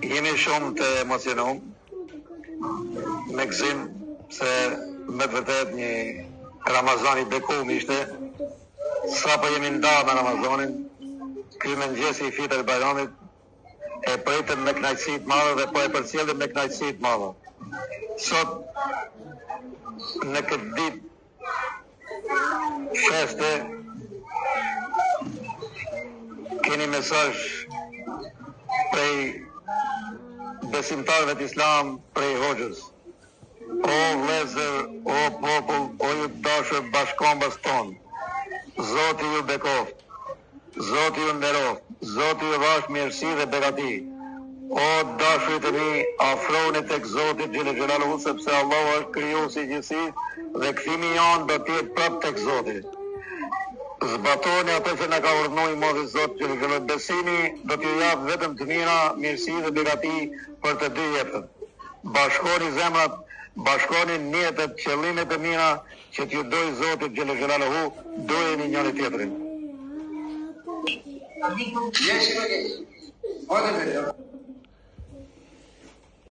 Jemi shumë të emocionum me gëzim se me të vërtet një Ramazani bekum ishte. Sa po jemi nda me Ramazanin, ky mëngjesi i fitë e Bajramit e pritëm me kënaqësi të madhe dhe po e përcjellim me kënaqësi të madhe. Sot në këtë ditë feste keni mesazh prej besimtarëve të Islam, prej Hoxhës. O vëllezër, o popull, o ju dashur bashkombës tonë, Zoti ju bekoft, Zoti ju nderoft, Zoti ju dhash mirësi dhe begati. O dashurit e mi, afroni tek Zoti xhel xhelaluhu, sepse Allahu është krijuesi i gjithësisë dhe kthimi jon do të jetë prapë tek Zoti. Zbatoni ato që na ka urdhëruar Moti Zot xhel xhelaluhu. Besimi do t'ju jap vetëm të mira, mirësi dhe begati për të dy jetët. Bashkoni zemrat, bashkoni niyetet, qëllimet e mira që t'ju doj Zoti xhel xhelaluhu, dojeni njëri tjetrin.